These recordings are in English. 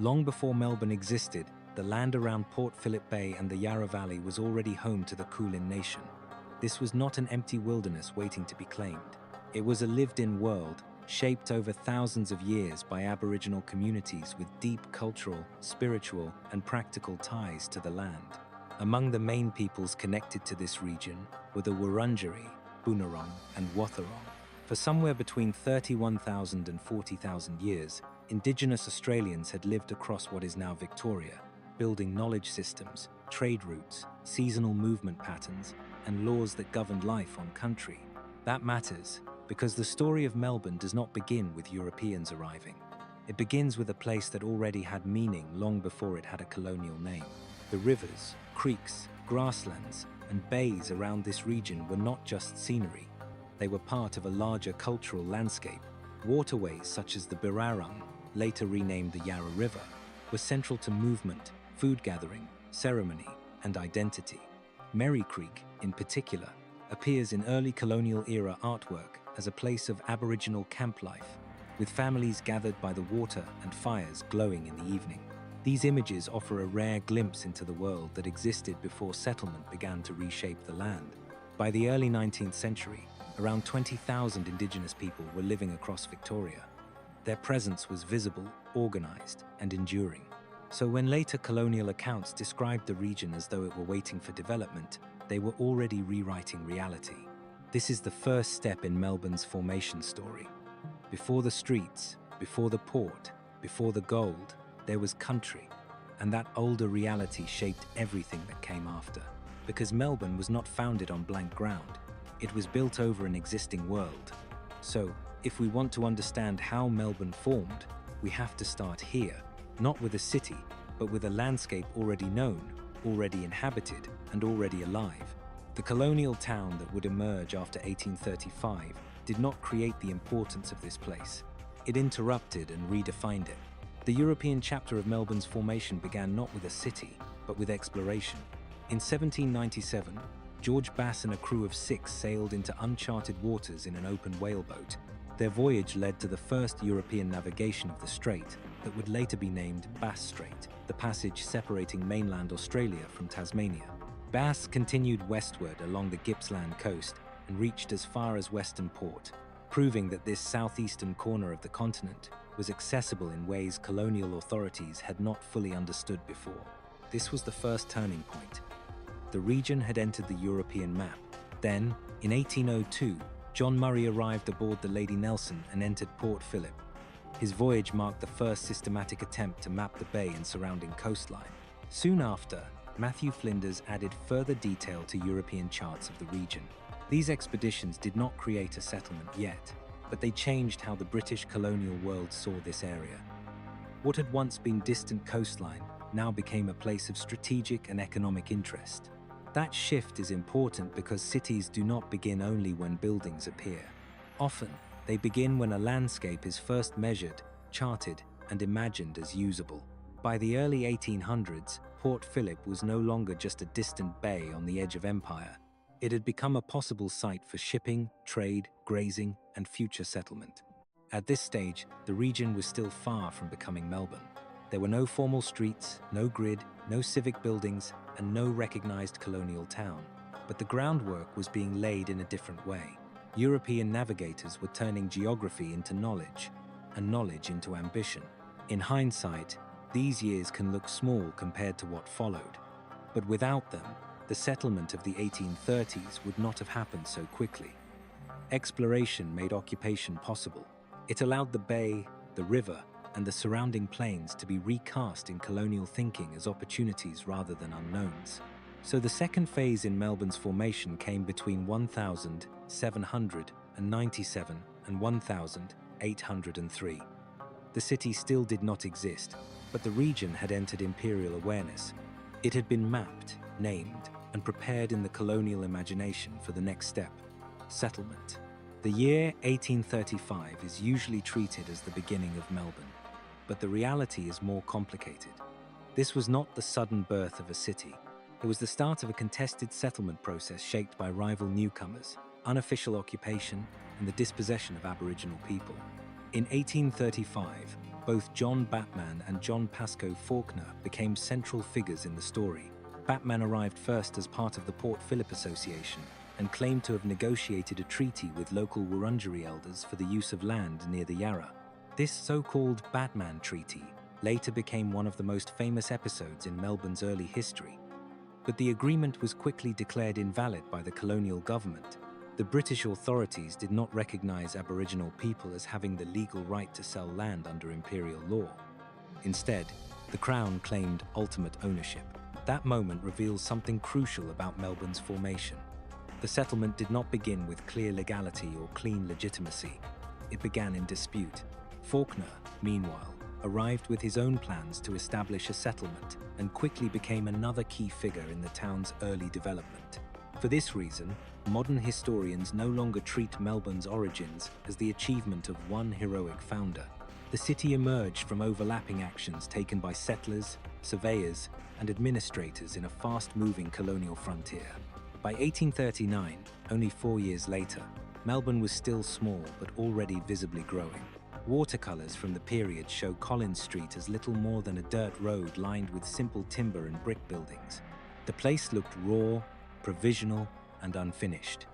Long before Melbourne existed, the land around Port Phillip Bay and the Yarra Valley was already home to the Kulin Nation. This was not an empty wilderness waiting to be claimed. It was a lived-in world, shaped over thousands of years by Aboriginal communities with deep cultural, spiritual, and practical ties to the land. Among the main peoples connected to this region were the Wurundjeri, Boonwurrung, and Wathaurong. For somewhere between 31,000 and 40,000 years, Indigenous Australians had lived across what is now Victoria, building knowledge systems, trade routes, seasonal movement patterns, and laws that governed life on country. That matters, because the story of Melbourne does not begin with Europeans arriving. It begins with a place that already had meaning long before it had a colonial name. The rivers, creeks, grasslands, and bays around this region were not just scenery. They were part of a larger cultural landscape. Waterways such as the Birrarung, later renamed the Yarra River, were central to movement, food gathering, ceremony, and identity. Merri Creek, in particular, appears in early colonial-era artwork as a place of Aboriginal camp life, with families gathered by the water and fires glowing in the evening. These images offer a rare glimpse into the world that existed before settlement began to reshape the land. By the early 19th century, around 20,000 Indigenous people were living across Victoria. Their presence was visible, organized, and enduring. So when later colonial accounts described the region as though it were waiting for development, they were already rewriting reality. This is the first step in Melbourne's formation story. Before the streets, before the port, before the gold, there was country, and that older reality shaped everything that came after. Because Melbourne was not founded on blank ground, it was built over an existing world. So, if we want to understand how Melbourne formed, we have to start here, not with a city, but with a landscape already known, already inhabited, and already alive. The colonial town that would emerge after 1835 did not create the importance of this place. It interrupted and redefined it. The European chapter of Melbourne's formation began not with a city, but with exploration. In 1797, George Bass and a crew of 6 sailed into uncharted waters in an open whaleboat. Their voyage led to the first European navigation of the strait that would later be named Bass Strait, the passage separating mainland Australia from Tasmania. Bass continued westward along the Gippsland coast and reached as far as Western Port, proving that this southeastern corner of the continent was accessible in ways colonial authorities had not fully understood before. This was the first turning point. The region had entered the European map. Then, in 1802, John Murray arrived aboard the Lady Nelson and entered Port Phillip. His voyage marked the first systematic attempt to map the bay and surrounding coastline. Soon after, Matthew Flinders added further detail to European charts of the region. These expeditions did not create a settlement yet, but they changed how the British colonial world saw this area. What had once been distant coastline now became a place of strategic and economic interest. That shift is important because cities do not begin only when buildings appear. Often, they begin when a landscape is first measured, charted, and imagined as usable. By the early 1800s, Port Phillip was no longer just a distant bay on the edge of empire. It had become a possible site for shipping, trade, grazing, and future settlement. At this stage, the region was still far from becoming Melbourne. There were no formal streets, no grid, no civic buildings, and no recognized colonial town. But the groundwork was being laid in a different way. European navigators were turning geography into knowledge, and knowledge into ambition. In hindsight, these years can look small compared to what followed. But without them, the settlement of the 1830s would not have happened so quickly. Exploration made occupation possible. It allowed the bay, the river, and the surrounding plains to be recast in colonial thinking as opportunities rather than unknowns. So the second phase in Melbourne's formation came between 1797 and 1803. The city still did not exist, but the region had entered imperial awareness. It had been mapped, named, and prepared in the colonial imagination for the next step: settlement. The year 1835 is usually treated as the beginning of Melbourne, but the reality is more complicated. This was not the sudden birth of a city. It was the start of a contested settlement process shaped by rival newcomers, unofficial occupation, and the dispossession of Aboriginal people. In 1835, Both John Batman and John Pascoe Fawkner became central figures in the story. Batman arrived first as part of the Port Phillip Association and claimed to have negotiated a treaty with local Wurundjeri elders for the use of land near the Yarra. This so-called Batman Treaty later became one of the most famous episodes in Melbourne's early history. But the agreement was quickly declared invalid by the colonial government. The British authorities did not recognize Aboriginal people as having the legal right to sell land under imperial law. Instead, the Crown claimed ultimate ownership. That moment reveals something crucial about Melbourne's formation. The settlement did not begin with clear legality or clean legitimacy. It began in dispute. Fawkner, meanwhile, arrived with his own plans to establish a settlement and quickly became another key figure in the town's early development. For this reason, modern historians no longer treat Melbourne's origins as the achievement of one heroic founder. The city emerged from overlapping actions taken by settlers, surveyors, and administrators in a fast-moving colonial frontier. By 1839, only 4 years later, Melbourne was still small but already visibly growing. Watercolors from the period show Collins Street as little more than a dirt road lined with simple timber and brick buildings. The place looked raw, provisional, and unfinished,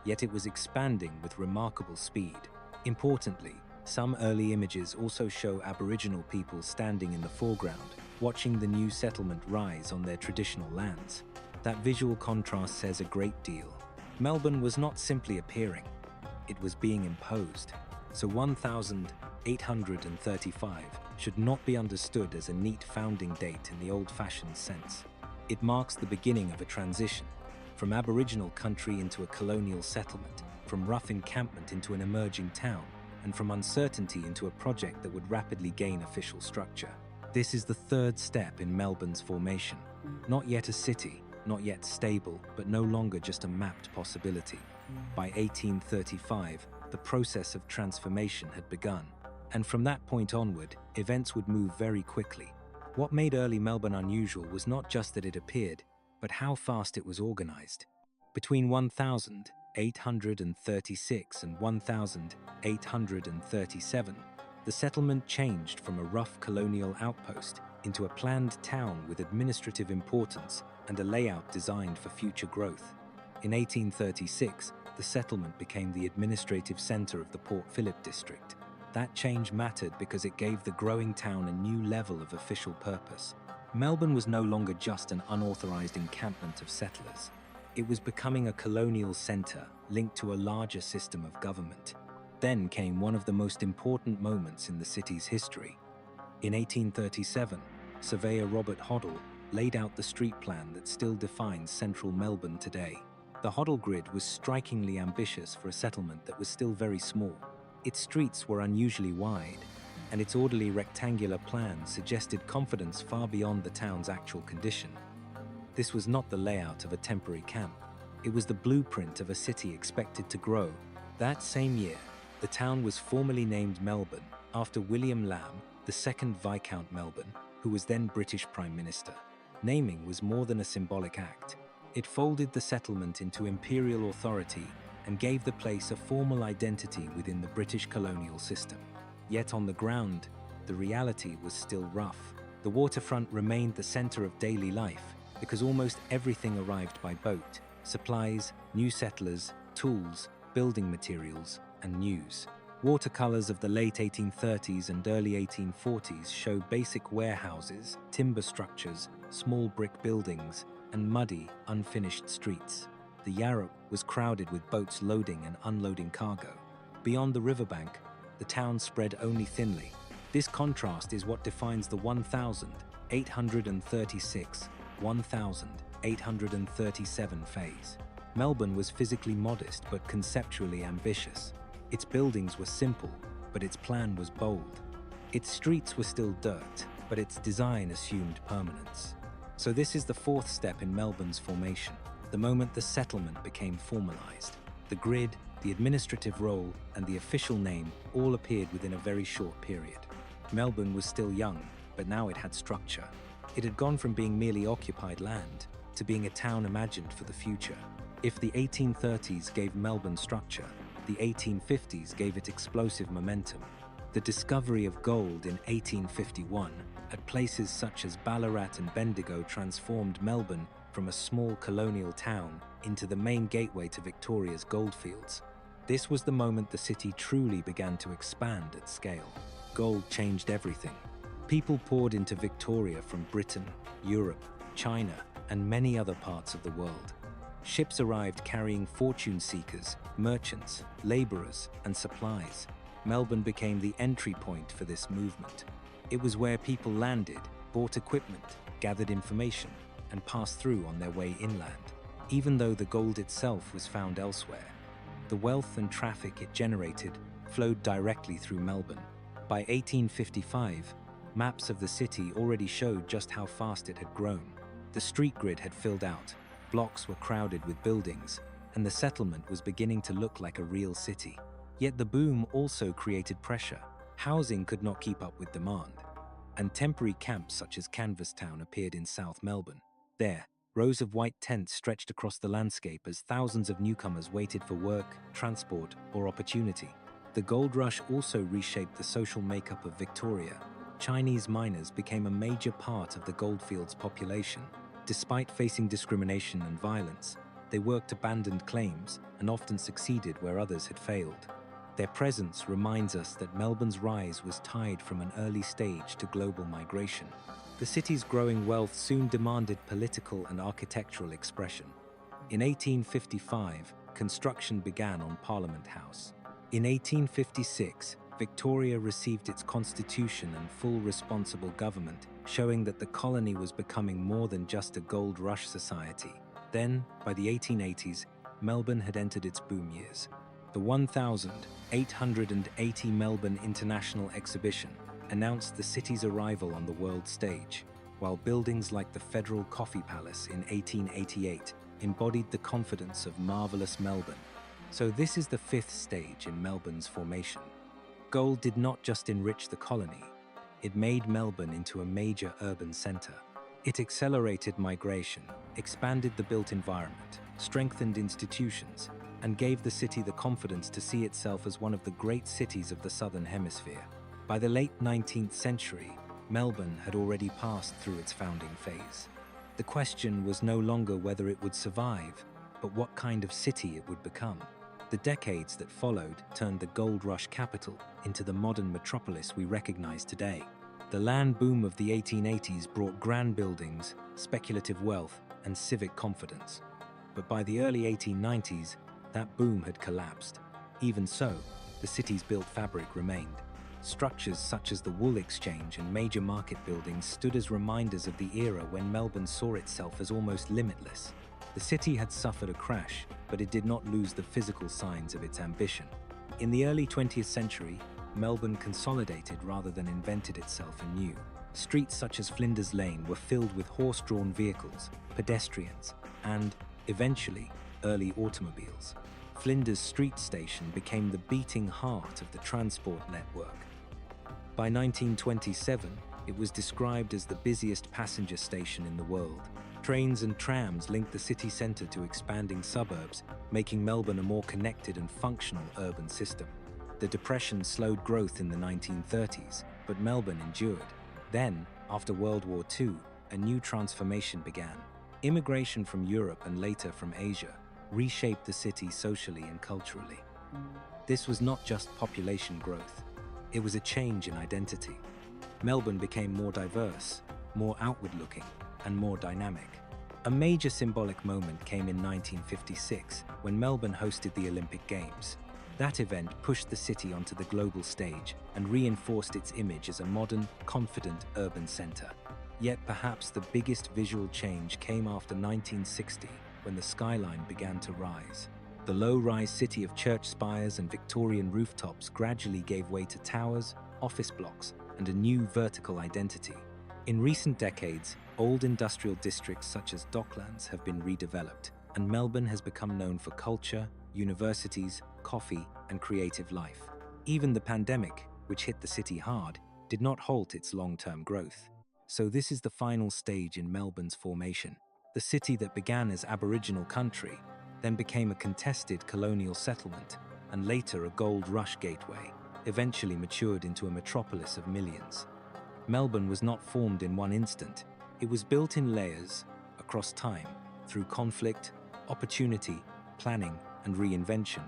yet it was expanding with remarkable speed. Importantly, some early images also show Aboriginal people standing in the foreground, watching the new settlement rise on their traditional lands. That visual contrast says a great deal. Melbourne was not simply appearing, it was being imposed. So 1835 should not be understood as a neat founding date in the old-fashioned sense. It marks the beginning of a transition, from Aboriginal country into a colonial settlement, from rough encampment into an emerging town, and from uncertainty into a project that would rapidly gain official structure. This is the third step in Melbourne's formation. Not yet a city, not yet stable, but no longer just a mapped possibility. By 1835, the process of transformation had begun, and from that point onward, events would move very quickly. What made early Melbourne unusual was not just that it appeared, but how fast it was organized. Between 1836 and 1837, the settlement changed from a rough colonial outpost into a planned town with administrative importance and a layout designed for future growth. In 1836, the settlement became the administrative center of the Port Phillip district. That change mattered because it gave the growing town a new level of official purpose. Melbourne was no longer just an unauthorized encampment of settlers. It was becoming a colonial center linked to a larger system of government. Then came one of the most important moments in the city's history. In 1837, surveyor Robert Hoddle laid out the street plan that still defines central Melbourne today. The Hoddle Grid was strikingly ambitious for a settlement that was still very small. Its streets were unusually wide, and its orderly rectangular plan suggested confidence far beyond the town's actual condition. This was not the layout of a temporary camp. It was the blueprint of a city expected to grow. That same year, the town was formally named Melbourne after William Lamb, the second Viscount Melbourne, who was then British Prime Minister. Naming was more than a symbolic act. It folded the settlement into imperial authority and gave the place a formal identity within the British colonial system. Yet on the ground, the reality was still rough. The waterfront remained the center of daily life because almost everything arrived by boat: supplies, new settlers, tools, building materials, and news. Watercolors of the late 1830s and early 1840s show basic warehouses, timber structures, small brick buildings, and muddy, unfinished streets. The Yarra was crowded with boats loading and unloading cargo. Beyond the riverbank, the town spread only thinly. This contrast is what defines the 1836-1837 phase. Melbourne was physically modest but conceptually ambitious. Its buildings were simple, but its plan was bold. Its streets were still dirt, but its design assumed permanence. So this is the fourth step in Melbourne's formation, the moment the settlement became formalized. The grid, the administrative role, and the official name all appeared within a very short period. Melbourne was still young, but now it had structure. It had gone from being merely occupied land to being a town imagined for the future. If the 1830s gave Melbourne structure, the 1850s gave it explosive momentum. The discovery of gold in 1851 at places such as Ballarat and Bendigo transformed Melbourne from a small colonial town into the main gateway to Victoria's goldfields. This was the moment the city truly began to expand at scale. Gold changed everything. People poured into Victoria from Britain, Europe, China, and many other parts of the world. Ships arrived carrying fortune seekers, merchants, laborers, and supplies. Melbourne became the entry point for this movement. It was where people landed, bought equipment, gathered information, and passed through on their way inland. Even though the gold itself was found elsewhere, the wealth and traffic it generated flowed directly through Melbourne. By 1855, maps of the city already showed just how fast it had grown. The street grid had filled out, blocks were crowded with buildings, and the settlement was beginning to look like a real city. Yet the boom also created pressure. Housing could not keep up with demand, and temporary camps such as Canvastown appeared in South Melbourne. There, rows of white tents stretched across the landscape as thousands of newcomers waited for work, transport, or opportunity. The gold rush also reshaped the social makeup of Victoria. Chinese miners became a major part of the goldfields population. Despite facing discrimination and violence, they worked abandoned claims and often succeeded where others had failed. Their presence reminds us that Melbourne's rise was tied from an early stage to global migration. The city's growing wealth soon demanded political and architectural expression. In 1855, construction began on Parliament House. In 1856, Victoria received its constitution and full responsible government, showing that the colony was becoming more than just a gold rush society. Then, by the 1880s, Melbourne had entered its boom years. The 1880 Melbourne International Exhibition announced the city's arrival on the world stage, while buildings like the Federal Coffee Palace in 1888 embodied the confidence of marvelous Melbourne. So this is the fifth stage in Melbourne's formation. Gold did not just enrich the colony, it made Melbourne into a major urban centre. It accelerated migration, expanded the built environment, strengthened institutions, and gave the city the confidence to see itself as one of the great cities of the Southern Hemisphere. By the late 19th century, Melbourne had already passed through its founding phase. The question was no longer whether it would survive, but what kind of city it would become. The decades that followed turned the gold rush capital into the modern metropolis we recognize today. The land boom of the 1880s brought grand buildings, speculative wealth, and civic confidence. But by the early 1890s, that boom had collapsed. Even so, the city's built fabric remained. Structures such as the Wool Exchange and major market buildings stood as reminders of the era when Melbourne saw itself as almost limitless. The city had suffered a crash, but it did not lose the physical signs of its ambition. In the early 20th century, Melbourne consolidated rather than invented itself anew. Streets such as Flinders Lane were filled with horse-drawn vehicles, pedestrians, and, eventually, early automobiles. Flinders Street Station became the beating heart of the transport network. By 1927, it was described as the busiest passenger station in the world. Trains and trams linked the city centre to expanding suburbs, making Melbourne a more connected and functional urban system. The Depression slowed growth in the 1930s, but Melbourne endured. Then, after World War II, a new transformation began. Immigration from Europe and later from Asia reshaped the city socially and culturally. This was not just population growth, it was a change in identity. Melbourne became more diverse, more outward-looking, and more dynamic. A major symbolic moment came in 1956 when Melbourne hosted the Olympic Games. That event pushed the city onto the global stage and reinforced its image as a modern, confident urban centre. Yet perhaps the biggest visual change came after 1960, when the skyline began to rise. The low-rise city of church spires and Victorian rooftops gradually gave way to towers, office blocks, and a new vertical identity. In recent decades, old industrial districts such as Docklands have been redeveloped, and Melbourne has become known for culture, universities, coffee, and creative life. Even the pandemic, which hit the city hard, did not halt its long-term growth. So this is the final stage in Melbourne's formation. The city that began as Aboriginal country, then became a contested colonial settlement, and later a gold rush gateway. eventually matured into a metropolis of millions. Melbourne was not formed in one instant. It was built in layers, across time, through conflict, opportunity, planning, and reinvention.